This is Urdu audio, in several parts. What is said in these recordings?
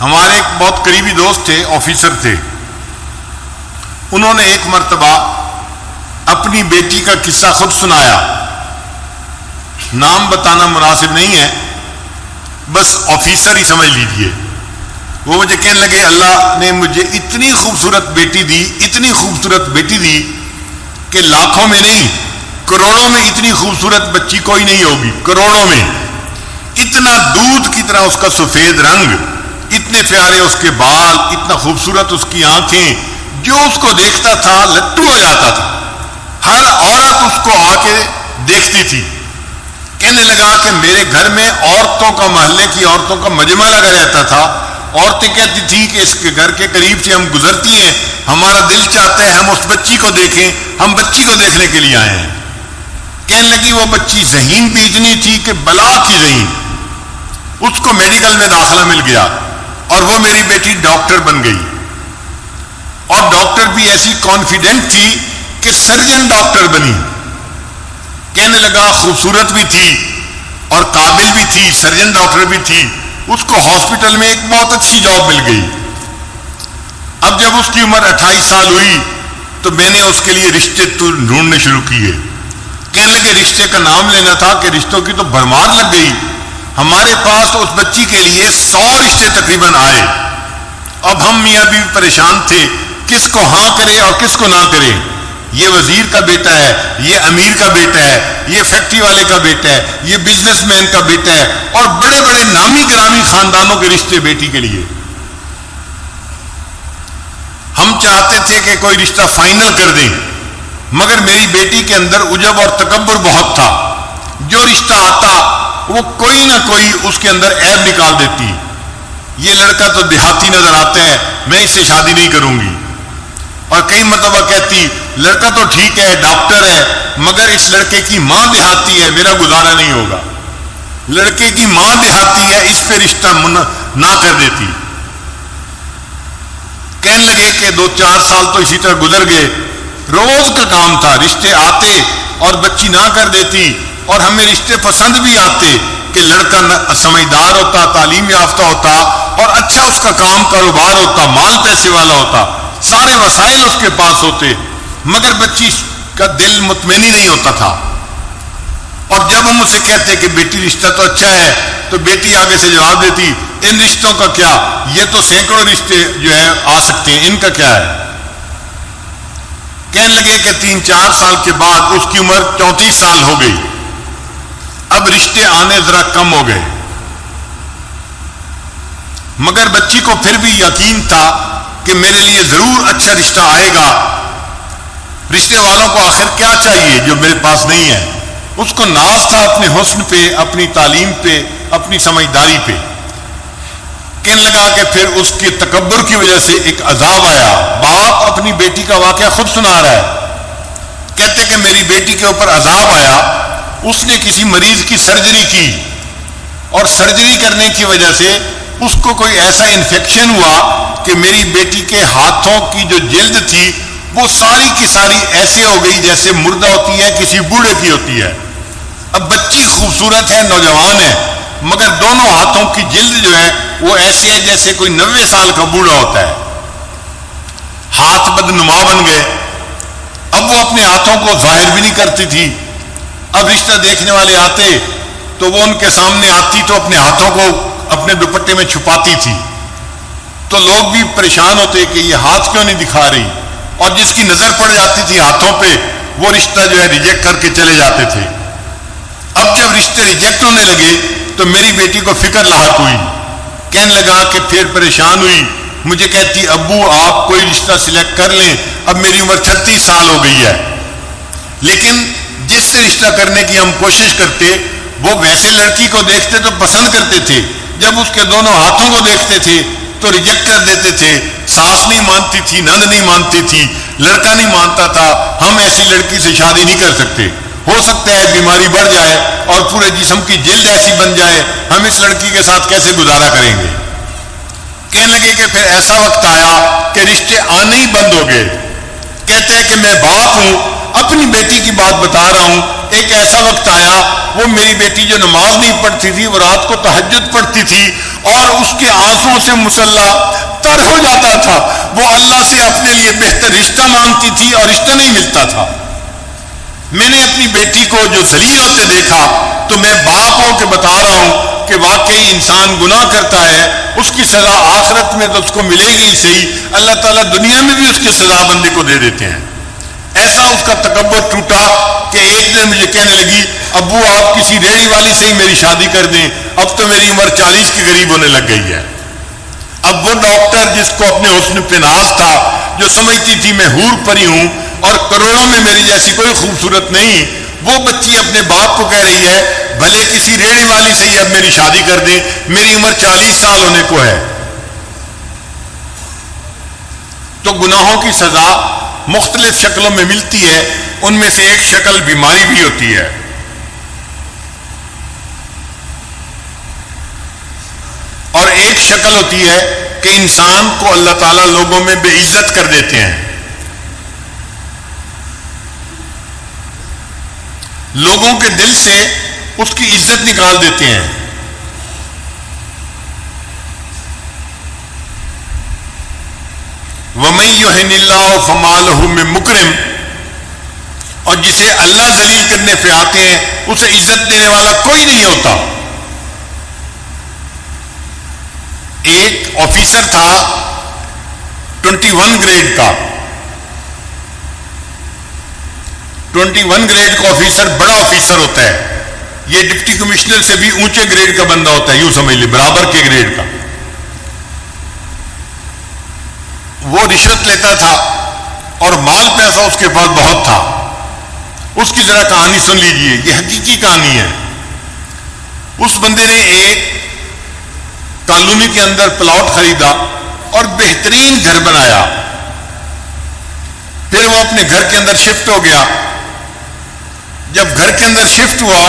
ہمارے ایک بہت قریبی دوست تھے، آفیسر تھے. انہوں نے ایک مرتبہ اپنی بیٹی کا قصہ خود سنایا. نام بتانا مناسب نہیں ہے، بس آفیسر ہی سمجھ لیجئے. وہ مجھے کہنے لگے اللہ نے مجھے اتنی خوبصورت بیٹی دی، اتنی خوبصورت بیٹی دی کہ لاکھوں میں نہیں کروڑوں میں اتنی خوبصورت بچی کوئی نہیں ہوگی. کروڑوں میں. اتنا دودھ کی طرح اس کا سفید رنگ، اتنے پیارے اس کے بال، اتنا خوبصورت اس کی آنکھیں، جو اس کو دیکھتا تھا لٹو ہو جاتا تھا. ہر عورت اس کو آ کے دیکھتی تھی. کہنے لگا کہ میرے گھر میں عورتوں کا، محلے کی عورتوں کا مجمع لگا رہتا تھا. عورتیں کہتی تھی کہ اس کے گھر کے قریب سے ہم گزرتی ہیں، ہمارا دل چاہتا ہے ہم اس بچی کو دیکھیں، ہم بچی کو دیکھنے کے لیے آئے ہیں. کہنے لگی وہ بچی ذہین بھی اتنی تھی کہ بلا کی ذہین. اس کو میڈیکل میں داخلہ مل گیا اور وہ میری بیٹی ڈاکٹر بن گئی. اور ڈاکٹر بھی ایسی کانفیڈنٹ تھی کہ سرجن ڈاکٹر بنی. کہنے لگا خوبصورت بھی تھی اور قابل بھی تھی، سرجن ڈاکٹر بھی تھی. اس کو ہاسپٹل میں ایک بہت اچھی جاب مل گئی. اب جب اس کی عمر 28 سال ہوئی تو میں نے اس کے لیے رشتے ڈھونڈنے شروع کیے. کہنے لگے رشتے کا نام لینا تھا کہ رشتوں کی تو بھرمار لگ گئی. ہمارے پاس اس بچی کے لیے 100 رشتے تقریباً آئے. اب ہم میاں بیوی پریشان تھے کس کو ہاں کرے اور کس کو نہ کرے. یہ وزیر کا بیٹا ہے، یہ امیر کا بیٹا ہے، یہ فیکٹری والے کا بیٹا ہے، یہ بزنس مین کا بیٹا ہے، اور بڑے بڑے نامی گرامی خاندانوں کے رشتے بیٹی کے لیے. ہم چاہتے تھے کہ کوئی رشتہ فائنل کر دیں، مگر میری بیٹی کے اندر عجب اور تکبر بہت تھا. جو رشتہ آتا وہ کوئی نہ کوئی اس کے اندر عیب نکال دیتی. یہ لڑکا تو دیہاتی نظر آتا ہے، میں اس سے شادی نہیں کروں گی. اور کئی مرتبہ کہتی لڑکا تو ٹھیک ہے، ڈاکٹر ہے، مگر اس لڑکے کی ماں دیہاتی ہے، میرا گزارا نہیں ہوگا. لڑکے کی ماں دیہاتی ہے، اس پہ رشتہ نہ کر دیتی. کہنے لگے کہ 2-4 سال تو اسی طرح گزر گئے. روز کا کام تھا، رشتے آتے اور بچی نہ کر دیتی. اور ہمیں رشتے پسند بھی آتے کہ لڑکا سمجھدار ہوتا، تعلیم یافتہ ہوتا اور اچھا اس کا کام کاروبار ہوتا، مال پیسے والا ہوتا، سارے وسائل اس کے پاس ہوتے، مگر بچی کا دل مطمئن ہی نہیں ہوتا تھا. اور جب ہم اسے کہتے کہ بیٹی رشتہ تو اچھا ہے تو بیٹی آگے سے جواب دیتی ان رشتوں کا کیا، یہ تو سینکڑوں رشتے جو ہے آ سکتے ہیں، ان کا کیا ہے. کہنے لگے کہ 3-4 سال کے بعد اس کی عمر 34 سال ہو گئی. اب رشتے آنے ذرا کم ہو گئے، مگر بچی کو پھر بھی یقین تھا کہ میرے لیے ضرور اچھا رشتہ آئے گا. رشتے والوں کو آخر کیا چاہیے جو میرے پاس نہیں ہے. اس کو ناز تھا اپنے حسن پہ، اپنی تعلیم پہ، اپنی سمجھداری پہ. کہنے لگا کہ پھر اس کے تکبر کی وجہ سے ایک عذاب آیا. باپ اپنی بیٹی کا واقعہ خود سنا رہا ہے. کہتے کہ میری بیٹی کے اوپر عذاب آیا. اس نے کسی مریض کی سرجری کی اور سرجری کرنے کی وجہ سے اس کو کوئی ایسا انفیکشن ہوا کہ میری بیٹی کے ہاتھوں کی جو جلد تھی وہ ساری کی ساری ایسے ہو گئی جیسے مردہ ہوتی ہے، کسی بوڑھے کی ہوتی ہے. اب بچی خوبصورت ہے، نوجوان ہے، مگر دونوں ہاتھوں کی جلد جو ہے وہ ایسے ہے جیسے کوئی 90 سال کا بوڑھا ہوتا ہے. ہاتھ بدنما بن گئے. اب وہ اپنے ہاتھوں کو ظاہر بھی نہیں کرتی تھی. اب رشتہ دیکھنے والے آتے تو وہ ان کے سامنے آتی تو اپنے ہاتھوں کو اپنے دوپٹے میں چھپاتی تھی. تو لوگ بھی پریشان ہوتے کہ یہ ہاتھ کیوں نہیں دکھا رہی، اور جس کی نظر پڑ جاتی تھی ہاتھوں پہ وہ رشتہ جو ہے ریجیکٹ کر کے چلے جاتے تھے. اب جب رشتے ریجیکٹ ہونے لگے تو میری بیٹی کو فکر لاحق ہوئی. کہنے لگا کہ پھر پریشان ہوئی. مجھے کہتی ابو آپ کوئی رشتہ سلیکٹ کر لیں، اب میری عمر 36 سال ہو گئی ہے. لیکن جس سے رشتہ کرنے کی ہم کوشش کرتے وہ ویسے لڑکی کو دیکھتے تو پسند کرتے تھے، جب اس کے دونوں ہاتھوں کو دیکھتے تھے تو ریجیکٹ کر دیتے تھے. ساس نہیں مانتی تھی، نند نہیں مانتی تھی، لڑکا نہیں مانتا تھا. ہم ایسی لڑکی سے شادی نہیں کر سکتے، ہو سکتا ہے بیماری بڑھ جائے اور پورے جسم کی جلد ایسی بن جائے، ہم اس لڑکی کے ساتھ کیسے گزارا کریں گے. کہنے لگے کہ پھر ایسا وقت آیا کہ رشتے آنے ہی بند ہو گئے. کہتے ہیں کہ میں باپ ہوں، اپنی بیٹی کی بات بتا رہا ہوں. ایک ایسا وقت آیا وہ میری بیٹی جو نماز نہیں پڑھتی تھی وہ رات کو تہجد پڑھتی تھی اور اس کے آنسوں سے مسلح تر ہو جاتا تھا. وہ اللہ سے اپنے لیے بہتر رشتہ مانگتی تھی اور رشتہ نہیں ملتا تھا. میں نے اپنی بیٹی کو جو ذلیل ہوتے دیکھا تو میں باپ ہوں کہ بتا رہا ہوں کہ واقعی انسان گناہ کرتا ہے، اس کی سزا آخرت میں تو اس کو ملے گی صحیح، اللہ تعالیٰ دنیا میں بھی اس کی سزا بندے کو دے دیتے ہیں. ایسا اس کا تکبر ٹوٹا کہ ایک دن مجھے کہنے لگی ابو آپ کسی ریڑھی والی سے ہی میری شادی کر دیں، اب تو میری عمر 40 کے قریب ہونے لگ گئی ہے. اب وہ ڈاکٹر جس کو اپنے حسن پہ ناز تھا، جو سمجھتی تھی میں حور پری ہوں اور کروڑوں میں میری جیسی کوئی خوبصورت نہیں، وہ بچی اپنے باپ کو کہہ رہی ہے بھلے کسی ریڑھی والی سے ہی اب میری شادی کر دیں، میری عمر 40 سال ہونے کو ہے. تو گناہوں کی سزا مختلف شکلوں میں ملتی ہے، ان میں سے ایک شکل بیماری بھی ہوتی ہے. اور ایک شکل ہوتی ہے کہ انسان کو اللہ تعالیٰ لوگوں میں بے عزت کر دیتے ہیں، لوگوں کے دل سے اس کی عزت نکال دیتے ہیں. وَمَن يُهِنِ اللَّهُ فَمَا لَهُ مِن مُكْرِمٍ، اور جسے اللہ ذلیل کرنے پہ آتے ہیں اسے عزت دینے والا کوئی نہیں ہوتا. ایک آفیسر تھا 21 گریڈ کا، 21 گریڈ کا آفیسر بڑا آفیسر ہوتا ہے، یہ ڈپٹی کمشنر سے بھی اونچے گریڈ کا بندہ ہوتا ہے، یوں سمجھ لیں برابر کے گریڈ کا. وہ رشوت لیتا تھا اور مال پیسہ اس کے پاس بہت تھا. اس کی ذرا کہانی سن لیجئے، یہ حقیقی کہانی ہے. اس بندے نے ایک کالونی کے اندر پلاٹ خریدا اور بہترین گھر بنایا. پھر وہ اپنے گھر کے اندر شفٹ ہو گیا. جب گھر کے اندر شفٹ ہوا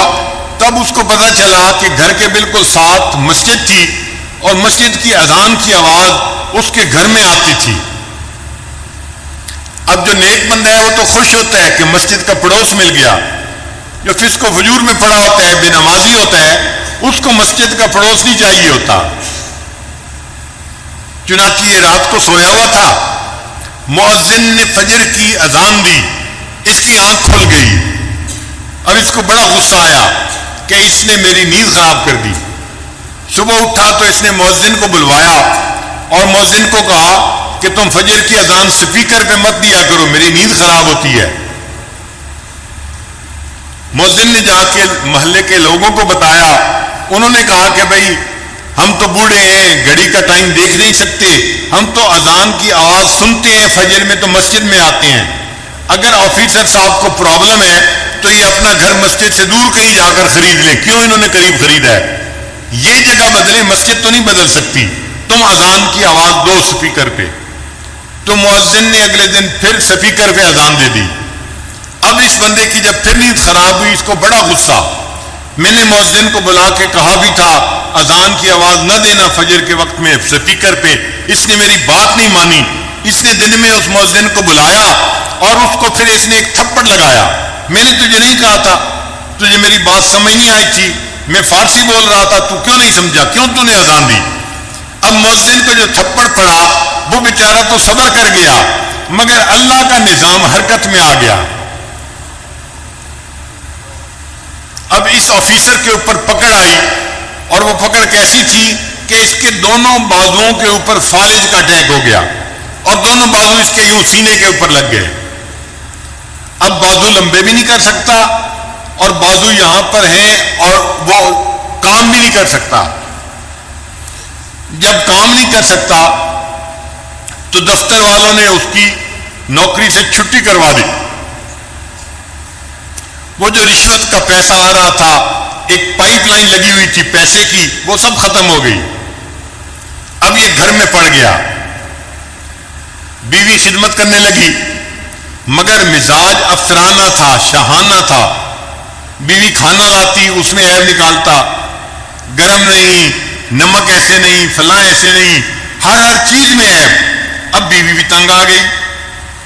تب اس کو پتا چلا کہ گھر کے بالکل ساتھ مسجد تھی اور مسجد کی اذان کی آواز اس کے گھر میں آتی تھی. اب جو نیک بندہ ہے وہ تو خوش ہوتا ہے کہ مسجد کا پڑوس مل گیا. جو فسق و فجور میں پڑا ہوتا ہے، بے نمازی ہوتا ہے، اس کو مسجد کا پڑوس نہیں چاہیے ہوتا. چنانچہ یہ رات کو سویا ہوا تھا، مؤذن نے فجر کی اذان دی، اس کی آنکھ کھل گئی. اب اس کو بڑا غصہ آیا کہ اس نے میری نیند خراب کر دی. صبح اٹھا تو اس نے مؤذن کو بلوایا اور مؤذن کو کہا کہ تم فجر کی اذان سپیکر پہ مت دیا کرو، میری نیند خراب ہوتی ہے. مؤذن نے جا کے محلے کے لوگوں کو بتایا. انہوں نے کہا کہ بھائی ہم تو بوڑھے ہیں، گھڑی کا ٹائم دیکھ نہیں سکتے، ہم تو اذان کی آواز سنتے ہیں فجر میں تو مسجد میں آتے ہیں. اگر آفیسر صاحب کو پرابلم ہے تو یہ اپنا گھر مسجد سے دور کہیں جا کر خرید لیں. کیوں انہوں نے قریب خریدا ہے؟ یہ جگہ بدلے، مسجد تو نہیں بدل سکتی. تم اذان کی آواز دو سپیکر پہ. تو مؤذن نے اگلے دن پھر سپیکر پہ اذان دے دی. اب اس بندے کی جب پھر نیند خراب ہوئی، اس کو بڑا غصہ. میں نے مؤذن کو بلا کے کہا بھی تھا اذان کی آواز نہ دینا فجر کے وقت میں سپیکر پہ، اس نے میری بات نہیں مانی. اس نے دن میں اس مؤذن کو بلایا اور اس کو پھر اس نے ایک تھپڑ لگایا. میں نے تجھے نہیں کہا تھا؟ تجھے میری بات سمجھ نہیں آئی تھی؟ میں فارسی بول رہا تھا، تو کیوں نہیں سمجھا؟ کیوں تو نے اذان دی؟ اب مؤذن کو جو تھپڑ پڑا وہ بیچارہ تو صبر کر گیا، مگر اللہ کا نظام حرکت میں آ گیا. اب اس آفیسر کے اوپر پکڑ آئی، اور وہ پکڑ کیسی تھی کہ اس کے دونوں بازوؤں کے اوپر فالج کا اٹیک ہو گیا اور دونوں بازو اس کے یوں سینے کے اوپر لگ گئے. اب بازو لمبے بھی نہیں کر سکتا اور بازو یہاں پر ہیں اور وہ کام بھی نہیں کر سکتا. جب کام نہیں کر سکتا تو دفتر والوں نے اس کی نوکری سے چھٹی کروا دی. وہ جو رشوت کا پیسہ آ رہا تھا، ایک پائپ لائن لگی ہوئی تھی پیسے کی، وہ سب ختم ہو گئی. اب یہ گھر میں پڑ گیا. بیوی خدمت کرنے لگی مگر مزاج افسرانہ تھا، شاہانہ تھا. بیوی کھانا لاتی، اس میں عیب نکالتا، گرم نہیں، نمک ایسے نہیں، فلاں ایسے نہیں، ہر چیز میں عیب. اب بیوی بھی تنگ آ گئی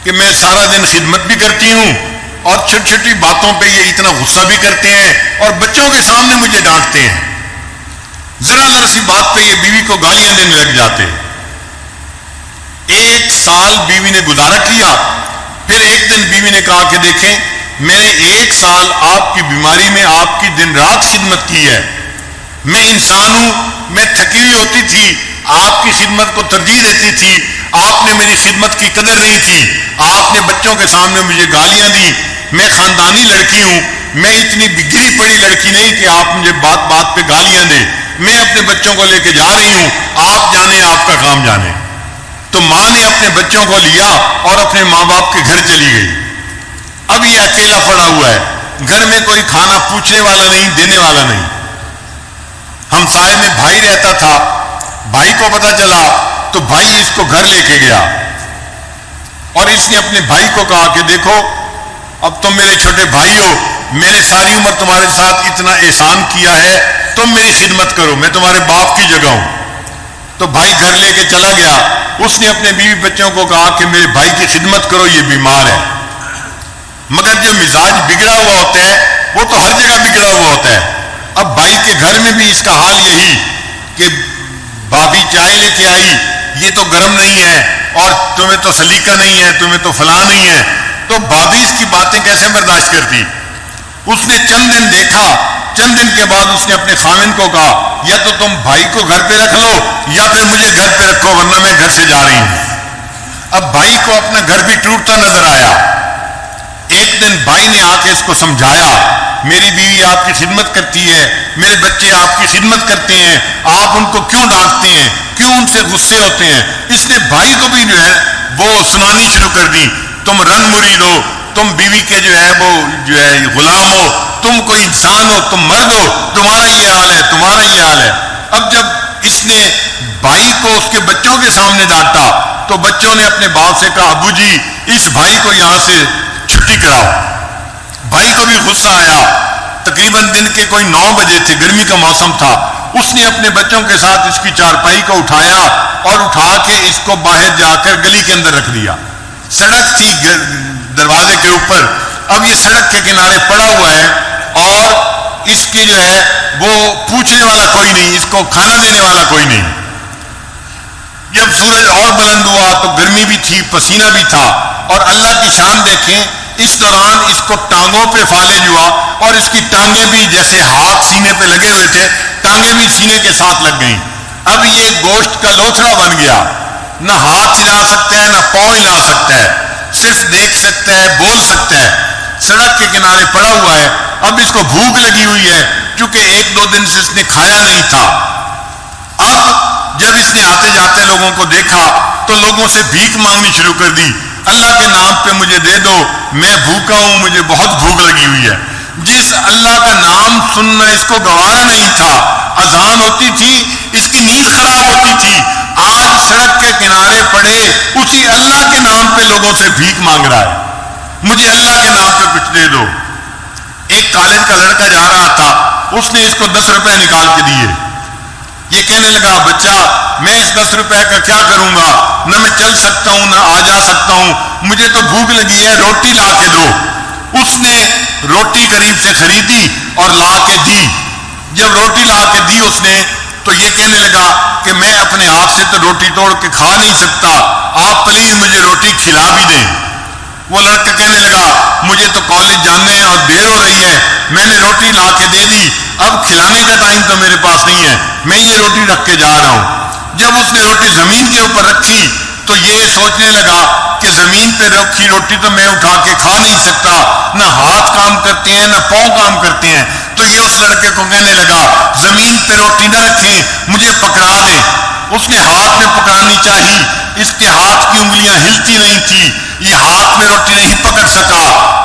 کہ میں سارا دن خدمت بھی کرتی ہوں اور چھوٹی چھوٹی باتوں پہ یہ اتنا غصہ بھی کرتے ہیں اور بچوں کے سامنے مجھے ڈانٹتے ہیں. ذرا ذرا سی بات پہ یہ بیوی کو گالیاں دینے لگ جاتے. 1 سال بیوی نے گزارا کیا. پھر ایک دن بیوی نے کہا کہ دیکھیں میں نے 1 سال آپ کی بیماری میں آپ کی دن رات خدمت کی ہے. میں انسان ہوں, میں تھکی ہوئی ہوتی تھی, آپ کی خدمت کو ترجیح دیتی تھی. آپ نے میری خدمت کی قدر نہیں کی. آپ نے بچوں کے سامنے مجھے گالیاں دی. میں خاندانی لڑکی ہوں, میں اتنی بگڑی پڑی لڑکی نہیں کہ آپ مجھے بات بات پہ گالیاں دیں. میں اپنے بچوں کو لے کے جا رہی ہوں, آپ جانے, آپ کا کام جانے. تو ماں نے اپنے بچوں کو لیا اور اپنے ماں باپ کے گھر چلی گئی. اب یہ اکیلا پڑا ہوا ہے, گھر میں کوئی کھانا پوچھنے والا نہیں, دینے والا نہیں. ہمسائے میں بھائی رہتا تھا. بھائی کو پتا چلا تو بھائی اس کو گھر لے کے گیا اور اس نے اپنے بھائی کو کہا کہ دیکھو اب تم میرے چھوٹے بھائی ہو, میں نے ساری عمر تمہارے ساتھ اتنا احسان کیا ہے, تم میری خدمت کرو, میں تمہارے باپ کی جگہ ہوں. تو بھائی گھر لے کے چلا گیا. اس نے اپنے بیوی بچوں کو کہا کہ میرے بھائی کی خدمت کرو, یہ بیمار ہے. مگر جو مزاج بگڑا ہوا ہوتا ہے وہ تو ہر جگہ بگڑا ہوا ہوتا ہے. اب بھائی کے گھر میں بھی اس کا حال یہی کہ بھابھی چائے لے کے آئی, یہ تو گرم نہیں ہے, اور تمہیں تو سلیقہ نہیں ہے, تمہیں تو فلاں نہیں ہے. تو بھابھی اس کی باتیں کیسے برداشت کرتی. اس نے چند دن دیکھا, چند دن کے بعد اس نے اپنے خاوند کو کہا یا تو تم بھائی کو گھر پہ رکھ لو یا پھر مجھے گھر پہ رکھو, ورنہ میں گھر سے جا رہی ہوں. اب بھائی کو اپنا گھر بھی ٹوٹتا نظر آیا. ایک دن بھائی نے آ کے اس کو سمجھایا, میری بیوی آپ کی خدمت کرتی ہے, میرے بچے آپ کی خدمت کرتے ہیں, آپ ان کو کیوں ڈانٹتے ہیں, کیوں ان سے غصے ہوتے ہیں. اس نے بھائی کو بھی جو ہے وہ سنانی شروع کر دی, تم رن مرید ہو, تم بیوی کے جو ہے وہ جو ہے غلام ہو, تم کوئی انسان ہو, تم مرد ہو, تمہارا یہ حال ہے, تمہارا یہ حال ہے. اب جب اس نے بھائی کو اس کے بچوں کے سامنے ڈانٹا تو بچوں نے اپنے باپ سے کہا ابو جی اس بھائی کو یہاں سے چھٹی کراؤ. بھائی کو بھی غصہ آیا. تقریباً دن کے کوئی 9 بجے تھے, گرمی کا موسم تھا. اس نے اپنے بچوں کے ساتھ اس کی چارپائی کو اٹھایا اور اٹھا کے اس کو باہر جا کر گلی کے اندر رکھ دیا. سڑک تھی دروازے کے اوپر. اب یہ سڑک کے کنارے پڑا ہوا ہے اور اس کی جو ہے وہ پوچھنے والا کوئی نہیں, اس کو کھانا دینے والا کوئی نہیں. جب سورج اور بلند ہوا تو گرمی بھی تھی, پسینہ بھی تھا, اور اللہ کی شان دیکھیں اس دوران اس کو ٹانگوں پہ فالج ہوا اور اس کی ٹانگیں بھی جیسے ہاتھ سینے پہ لگے ہوئے تھے, ٹانگیں بھی سینے کے ساتھ لگ گئیں. اب یہ گوشت کا لوتھڑا بن گیا, نہ ہاتھ ہلا سکتا ہے نہ پاؤں ہلا سکتا ہے, صرف دیکھ سکتا ہے, بول سکتا ہے. سڑک کے کنارے پڑا ہوا ہے. اب اس کو بھوک لگی ہوئی ہے کیونکہ 1-2 دن سے اس نے کھایا نہیں تھا. اب جب اس نے آتے جاتے لوگوں کو دیکھا تو لوگوں سے بھیک مانگنی شروع کر دی, اللہ کے نام پہ مجھے دے دو, میں بھوکا ہوں, مجھے بہت بھوک لگی ہوئی ہے. جس اللہ کا نام سننا اس کو گوارا نہیں تھا, اذان ہوتی تھی اس کی نیند خراب ہوتی تھی, آج سڑک کے کنارے پڑے اسی اللہ کے نام پہ لوگوں سے بھیک مانگ رہا ہے, مجھے اللہ کے نام پہ کچھ دے دو. ایک کالج کا لڑکا جا رہا تھا, اس نے اس کو 10 روپے نکال کے دیے. یہ کہنے لگا بچہ میں اس 10 روپے کا کیا کروں گا, نہ میں چل سکتا ہوں نہ آ جا سکتا ہوں, مجھے تو بھوک لگی ہے, روٹی لا کے دو. اس نے روٹی قریب سے خریدی اور لا کے دی. جب روٹی لا کے دی اس نے تو یہ کہنے لگا کہ میں اپنے ہاتھ سے تو روٹی توڑ کے کھا نہیں سکتا, آپ پلیز مجھے روٹی کھلا بھی دیں. وہ لڑکا کہنے لگا مجھے تو کالج جانے اور دیر ہو رہی ہے, میں نے روٹی لا کے دے دی, اب کھلانے کا ٹائم تو میرے پاس نہیں ہے, میں یہ روٹی رکھ کے جا رہا ہوں. جب اس نے روٹی زمین کے اوپر رکھی تو یہ سوچنے لگا کہ زمین پہ رکھی روٹی تو میں اٹھا کے کھا نہیں سکتا, نہ ہاتھ کام کرتے ہیں نہ پاؤں کام کرتے ہیں. تو یہ اس لڑکے کو کہنے لگا زمین پہ روٹی نہ رکھیں, مجھے پکڑا دیں. اس نے ہاتھ میں پکڑانی چاہی, اس کے ہاتھ کی انگلیاں ہلتی نہیں تھی, یہ ہاتھ میں روٹی نہیں پکڑ سکا.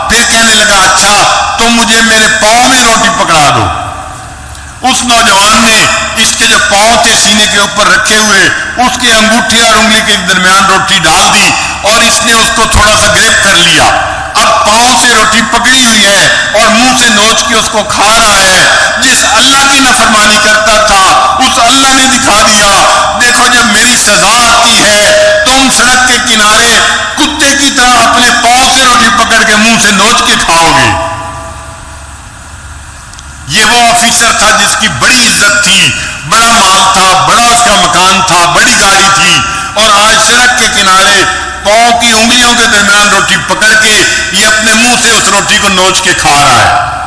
پھر کہنے لگا اچھا تم مجھے میرے پاؤں میں روٹی پکڑا دو. اس نوجوان نے اس کے جو پاؤں تھے سینے کے اوپر رکھے ہوئے, اس کے انگوٹھی اور انگلی کے درمیان روٹی ڈال دی اور اس نے اس کو تھوڑا سا گرپ کر لیا. اب پاؤں سے روٹی پکڑی ہوئی ہے اور منہ سے نوچ کے اس کو کھا رہا ہے. جس اللہ کی نافرمانی کرتا تھا اس اللہ نے دکھا دیا, دیکھو جب میری سزا آتی ہے تم سڑک کے کنارے کتے کی طرح اپنے پاؤں سے روٹی پکڑ کے منہ سے نوچ کے کھاؤ گے. یہ وہ آفیسر تھا جس کی بڑی عزت تھی, بڑا مال تھا، بڑا اس کا مکان تھا، بڑی گاڑی تھی، اور آج سڑک کے کنارے پاؤں کی انگلیوں کے درمیان روٹی پکڑ کے یہ اپنے منہ سے اس روٹی کو نوچ کے کھا رہا ہے۔